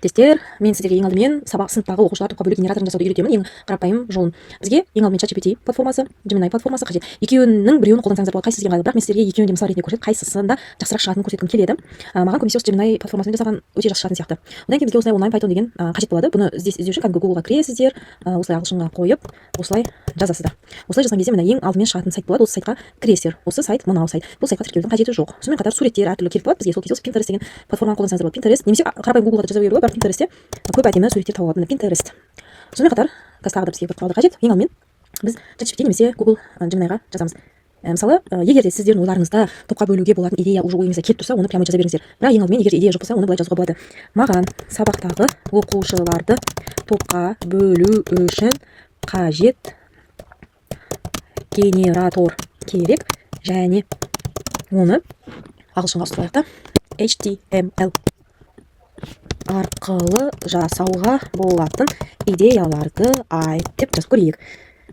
Тестер, мен сіздерге ең алдымен сыныптағы оқушылар топқа бөлу генераторын жасауды үйретемін. Ең қарапайым жолын. Бізге ең алдымен ChatGPT платформасы, Gemini платформасы қажет. Екеуінің біреуін қолдансаңыздар болады, қайсысы сізге ыңғайлы. Бірақ мен сіздерге екеуін де мысал ретінде көрсетіп, қайсысында жақсырақ шығатынын көрсеткім келеді. Маған көбінесе осы Gemini платформасын жасаған өте жақсы шығатын сияқты. Одан кейін бізге осылай онлайн Python деген қажет болады. Бұны іздеу үшін кәдімгі Google-ға кіресіздер, осылай ағылшынға қойып, осылай жазасыздар. Осылай жазған кезде мына ең алдымен шығатын сайт болады. Осы сайтқа кіресіздер. Осы сайт мынау сайт. Бұл сайтқа тіркелудің қажеті жоқ. Сонымен қатар суреттер әртүрлі келіп қалады. Бізге сол кезде Pinterest деген платформаны қолдансаңыздар болады. Pinterest немесе қарапайым Google-ға жаза беруге бірақ Pinterestте көп әдемі суреттер тауып алады. Pinterest. Сонымен қатар тағы да бізге бір құралдар қажет. Ең алдымен біз ChatGPT немесе Google Gemini-ға жазамыз. Мысалы, егер де сіздердің ойларыңызда топқа бөлуге болатын идея уже ойыңызда келіп тұрса, оны прямо жаза беріңіздер. Бірақ ең алдымен егер идея жоқ болса, оны былай жазуға болады. Маған сабақтағы оқушыларды топқа бөлу үшін қажет генератор керек және оны ағылшынға ауыстырайық та HTML арқылы жасауға болатын идеяларды айт деп жазып көрейік.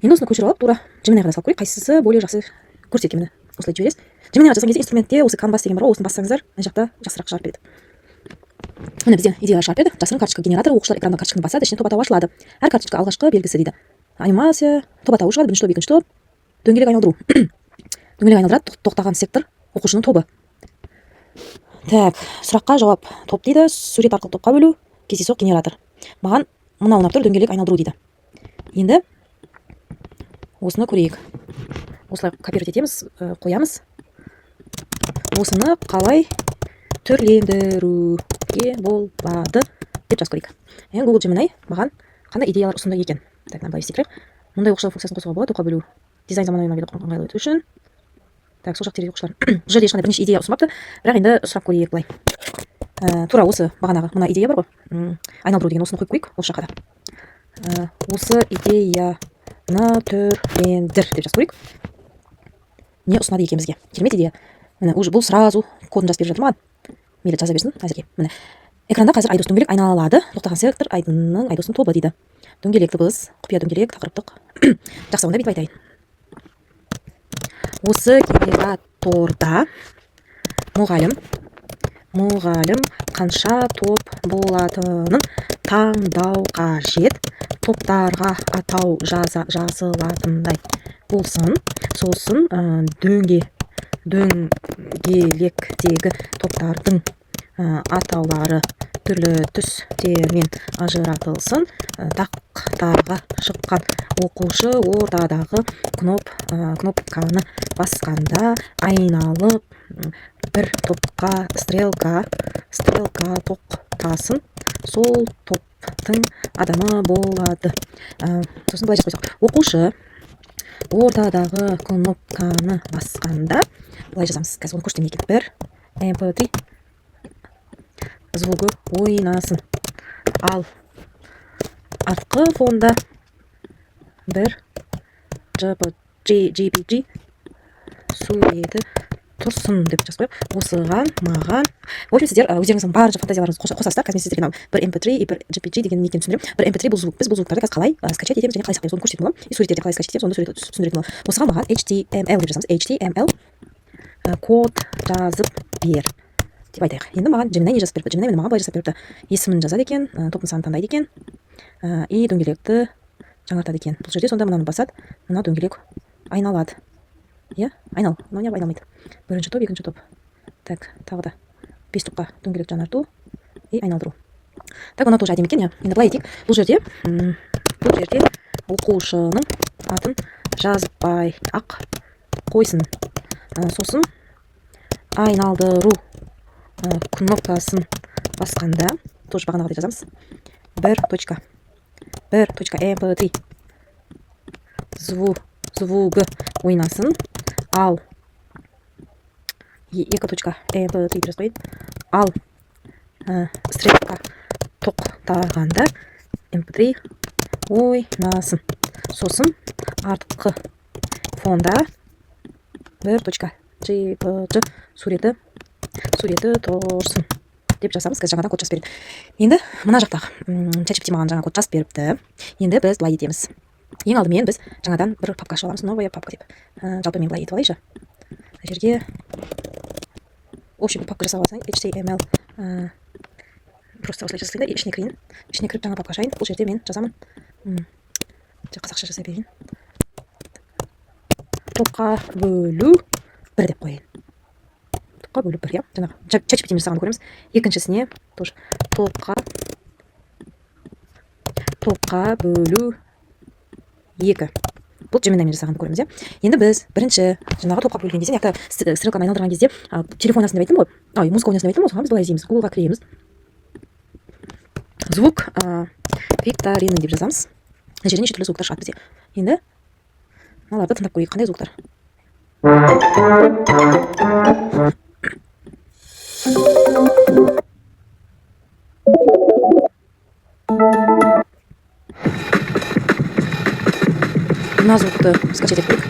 Енді осыны көшіріп алып, тура Gemini-ға салып көрейік, қайсысы более жақсы көрсеткен. Міне осылай жібересіз. Gemini-ға жазған кезде инструментте осы Canvas деген бар ғой, осыны бассаңыздар, мына жақта жақсырақ шығарып береді. Міне бізде идеялар шығарып берді. Жасырын карточка генераторы, оқушылар экранға карточканы басады, ішіне топ атауы ашылады. Әр карточка алғашқы белгісі дейді. Анимация, топ атауы шығады, бірінші топ, екінші топ, дөңгелек айналдыру. Дөңгелек айналдырады, тоқтаған сектор оқушының тобы. Так, сұраққа жауап топ дейді, сурет арқылы топқа бөлу, кездейсоқ генератор. Маған мына ұнап тұр, дөңгелек айналдыру дейді. Енді осыны көрейік. Осылай копировать етеміз, қоямыз. Осыны қалай түрлендіруге болады деп жазып көрейік. Google Gemini маған қандай идеялар ұсынды екен. Так, былай істейік. Мұндай оқушылар функциясын қосуға болады, топқа бөлу. Дизайн заманауи мобильді ыңғайлы өту үшін. Так, сол жақ терезе оқушылар. Бұл жерде ешқандай бірінші идея ұсынбапты, бірақ енді сұрап көрейік былай. Тура осы бағанағы мына идея бар ғой. Айналдыру деген осыны қойып қойып, осы жаққа да. Осы идеяны түрлендір деп жазып көрейік. Не ұсынады екен бізге? Керемет идея. Міне, бұл сразу кодын жазып беріп жатыр маған. Мейлі жаза берсін әзірге. Міне. Экранда қазір айдос дөңгелек айналады. Тоқтаған сектор айдынның айдостың тобы дейді. Дөңгелек дыбыс, құпия дөңгелек, тақырыптық. Жақсы, онда бүйтіп айтайын. Осы генераторда мұғалім қанша топ болатынын таңдау қажет. Топтарға атау жазылатындай болсын. Сосын дөңгелектегі топтардың атаулары түрлі түстермен ажыратылсын. Тақтаға шыққан оқушы ортадағы кнопканы басқанда айналып бір топқа стрелка тоқтасын. Сол топтың адамы болады. Сосын былай жазып қойсақ. Оқушы ортадағы кнопканы басқанда, былай жазамыз. Қазір оны көрсетейін екен. Бір MP3 звугы ойнасын. Ал артқы фонда бір JPG суреті тұрсын деп жазып қойып, осыған маған. В общем, сіздер өздеріңіздің барынша фантазияларыңызды қосасыздар. Қазір мен сіздерге бір MP3 и бір JPG деген нектен түсіндірем. Бір MP3 бұл звук. Біз бұл звуктарды қазір қалай скачать етеміз және қалай сақтаймыз, оны көрсететін боламын. И суреттерді қалай скачать етеміз, оны түсіндіретін боламын. Осыған маған HTML деп жазамыз. HTML код жазып бер деп айтайық. Енді маған Gemini не жазып берді? Gemini маған былай жасап берді. Есімін жазады екен, топ нысанын таңдайды екен, и дөңгелекті жаңартады екен. Бұл жерде сонда мынаны басады, мына дөңгелек айналады. Айнал. Мынау не айналмайды. Бірінші топ, екінші топ. Так, тағы да 5 топқа дөңгелек жаңарту и айналдыру. Так, оны тоже әдемі екен. Енді былай етейік. Бұл жерде оқушының атын жазбай ақ қойсын. Сосын айналдыру кнопкасын басқанда, тоже бағанағыдай жазамыз. Бір точка MP3 звугы ойнасын. Ал MP3 жазып қойып. Ал стрелка тоқтағанда MP3 ойнасын. Сосын артқы фонда бір JPG суреті тұрсын деп жазамыз. Қазір жаңадан код жазып береді. Енді мына жақтағы ChatGPT маған жаңа код жазып беріпті. Енді біз былай етеміз. Ең алдымен біз жаңадан бір папка ашып аламыз. Новая папка деп. Жалпы мен былай етіп алайыншы. Жерге общий папка жасап алсаң HTML просто осылай жасайын да ішіне кірейін. Ішіне кіріп жаңа папка ашайын. Бұл жерде мен жазамын. Қазақша жасай берейін. Топқа бөлу 1 деп қояйын. Топқа бөлу 1, иә. Жаңағы ChatGPT жасағанды көреміз. Екіншісіне тоже топқа бөлу 2. Бұл Gemini'мен жасағанды көреміз, иә. Енді біз бірінші жаңағы топқа бөлген кезде, яқты стрелканы айналдырған кезде, телефон астында айттым ғой. Музыка ойнасын деп айттым ғой. Соған біз былай іздейміз. Google-ға кіреміз. Звук викторины деп жазамыз. Мына жерде неше түрлі звуктар шығады бізде. Енді мыналарды тыңдап көрейік. Қандай звуктар? Мына звукты скачать етіп көрейік.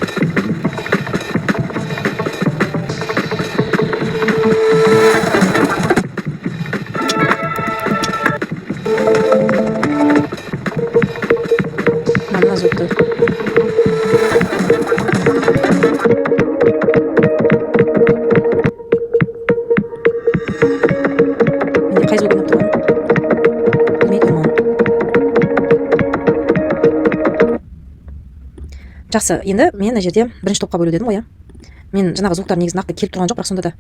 Мына звукты. Менде қай звук ойнап тұрғанын білмей тұрмын. Жақсы, енді мен мына жерде бірінші топқа бөлу дедім ғой, иә. Мен жаңағы звуктар негізі нақты келіп тұрған жоқ, бірақ сонда да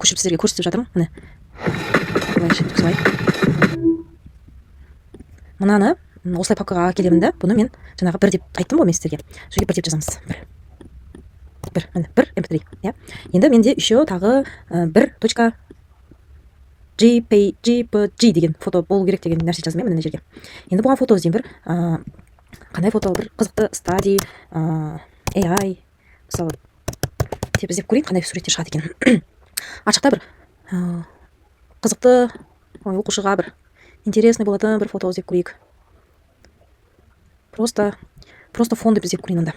көшіріп сіздерге көрсетіп жатырмын. Міне. Мынаны осылай папкаға келемін да, бұны мен жаңағы 1 деп айттым ғой мен сіздерге. Сол жерге 1 деп жазамыз. 1. Міне 1 mp3, иә. Енді менде еще тағы 1.jpg деген фото болу керек деген нәрсе жаздым мына жерге. Енді бұған фото іздеймін бір қандай фото, бір қызықты стади, AI, мысалы деп іздеп көрейін, қандай суреттер шығады екен. Ашықта бір қызықты оқушыға бір интересный болатын бір фото іздеп көрейік. Просто фон деп іздеп көрейін онда.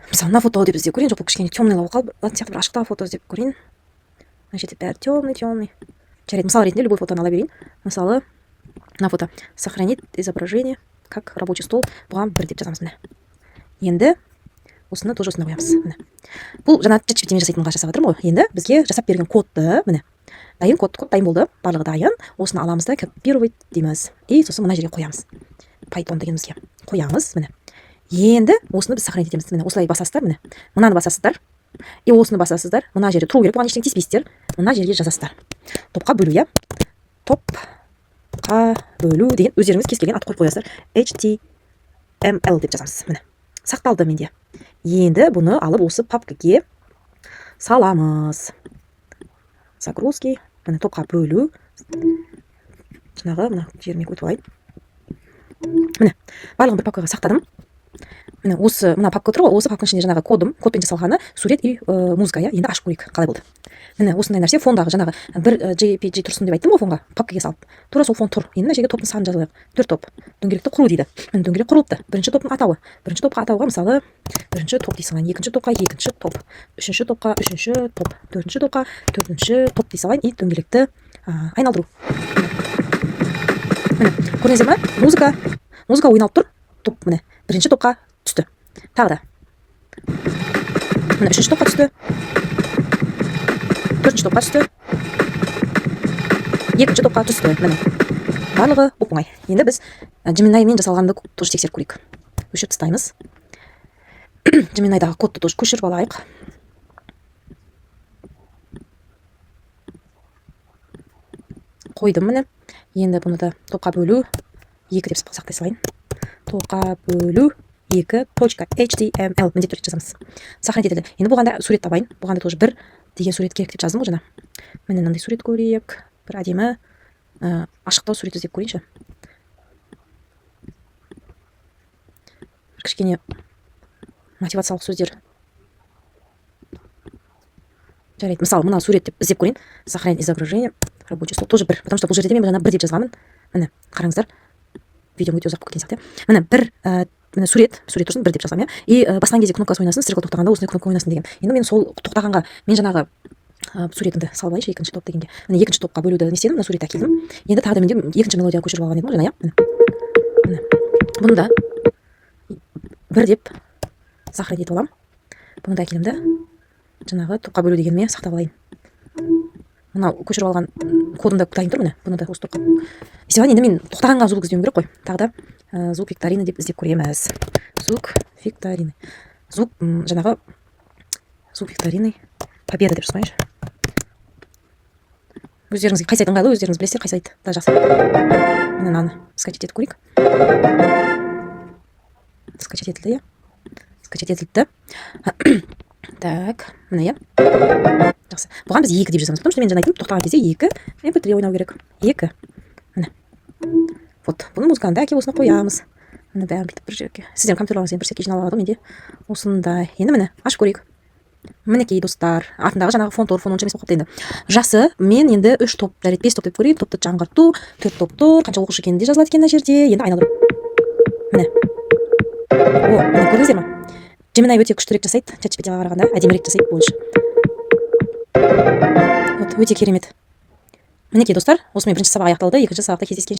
Мысалы, мына фото деп іздеп көрейін. Жоқ, бұл кішкене темныйлау қалды сияқты, бір ашықтағы фото іздеп көрейін. Мына жерде бәрі темный. Жарайды, мысал ретінде любой фотоны ала берейін. Мысалы, мына фото сохранить изображение как рабочий стол. Бұған 1 деп жазамыз. Міне. Енді осыны тоже осында қоямыз. Міне. Бұл жаңа ChatGPT-мен жасайтынға жасап жатырмын ғой. Енді бізге жасап берген кодты, міне. Дайын код дайын болды. Барлығы дайын. Осыны аламыз да копировать дейміз. И сосын мына жерге қоямыз. Python дегенімізге қоямыз. Міне. Енді осыны біз сохранить етеміз. Міне, осылай басасыздар, міне. Мынаны басасыздар. И осыны басасыздар. Мына жерде тұру керек. Бұған ештеңе тиіспейсіздер. Мына жерге жазасыздар. Топқа бөлу, иә. Топқа бөлу деген өздеріңіз кез келген ат қойып қоясыздар. HTML деп жазамыз. Міне. Сақталды менде. Енді бұны алып осы папкаге саламыз. Загрузки. Міне, топқа бөлу. Жаңағы мына жеріме көтіп алайын. Міне, барлығын бір папкаға сақтадым. Міне, осы мына папка тұр ғой, осы папканың ішінде жаңағы кодпен жасалғаны сурет и музыка, иә. Енді ашып көрейік, қалай болды. Міне, осындай нәрсе фондағы жаңағы 1 JPG тұрсын деп айттым ғой фонға, папкаға салып. Тура сол фон тұр. енді мына жерге топтың санын жазайық. 4 топ. Дөңгелекті құру дейді. Дөңгелек құрылыпты. Бірінші топтың атауы. Бірінші топқа атауға мысалы бірінші топ дей салайын, екінші топқа екінші топ, үшінші топқа үшінші топ, төртінші топқа төртінші топ дей салайын и дөңгелекті айналдыру. Міне, көрдіңіздер ме? Музыка ойналып тұр. Топ міне. Бірінші топқа түсті. Тағы да. Міне, үшінші топқа түсті. Төртінші топқа түсті. Екінші топқа түсті. Міне. Барлығы оп-оңай. Енді біз Gemini'мен жасалғанды тоже тексеріп көрейік. Өшіріп тастаймыз. Gemini'дағы кодты тоже көшіріп алайық. Қойдым міне. Енді бұны да топқа бөлу 2 деп сақтай салайын. Топқа бөлу 2.html міндетті түрде жазамыз. Сохранить етеді. Енді бұғанда сурет табайын. Бұғанда тоже 1 деген сурет керек деп жаздым ғой жаңа. Міне мынандай сурет көрейік. Бір әдемі ашықтау сурет іздеп көрейінші. Кішкене мотивациялық сөздер. Жарайды. Мысалы, мына сурет деп іздеп көрейін. Сохранить изображение. Рабочий стол тоже 1. Потому что бұл жерде мен жаңа 1 деп жазғанмын. Міне, қараңыздар. Видео өте ұзақ кеткен сияқты. Міне сурет тұрсын 1 деп жазғам, иә. И басқан кезде кнопкасы ойнасын, стрелка тоқтағанда осындай кнопка ойнасын деген. Енді мен сол тоқтағанға мен жаңағы суретімді салып алайыншы екінші топ дегенге. Міне екінші топқа бөлуді не істедім, мына суретті әкелдім. Енді тағы да менде екінші мелодияға көшіріп алған едім ғой жаңа, иә. Міне. Бұны да 1 деп сохранить етіп аламын. Бұны да әкелдім да жаңағы топқа бөлу дегеніме сақтап алайын. Мынау көшіріп алған кодымда дайын тұр, міне. Бұны да осы топқа. Есебі енді мен тоқтағанға звук іздеуім керек қой. Тағы да звук викторины деп іздеп көреміз. Звук викторины. Звук жаңағы звук викторины победа деп жазайыншы. Өздеріңізге қай сайт ыңғайлы, өздеріңіз білесіздер, қай сайт да жақсы. Міне мынаны скачать етіп көрейік. Скачать етілді, иә. Скачать етілді. Так, міне, иә. Жақсы. Бұған біз 2 деп жазамыз, потому что мен жаңа айттым, тоқтаған кезде 2 mp3 ойнау керек. 2. Міне. Вот, бұны музыканы да әке осыны қоямыз. Міне бәрін бүйтіп бір жерге. Сізден компьютерларыңыз бір сәтке жинап алады, менде осындай. Енді міне, ашып көрейік. Мінекей достар, артындағы жаңағы фон тұр, фон онша емес болып қапты енді. Жақсы, мен енді 3 топ, жарайды 5 топ деп көрейін. Топты жаңғырту, 4 топ тұр, қанша оқушы екені де жазылады екен мына жерде. Енді айналдырып. Міне. Міне көрдіңіздер ме? Gemini өте күштірек жасайды, ChatGPT-ға қарағанда әдемірек жасайды больше. Вот, өте керемет. Мінекей достар, осымен бірінші сабақ аяқталды, екінші сабақта кездескенше.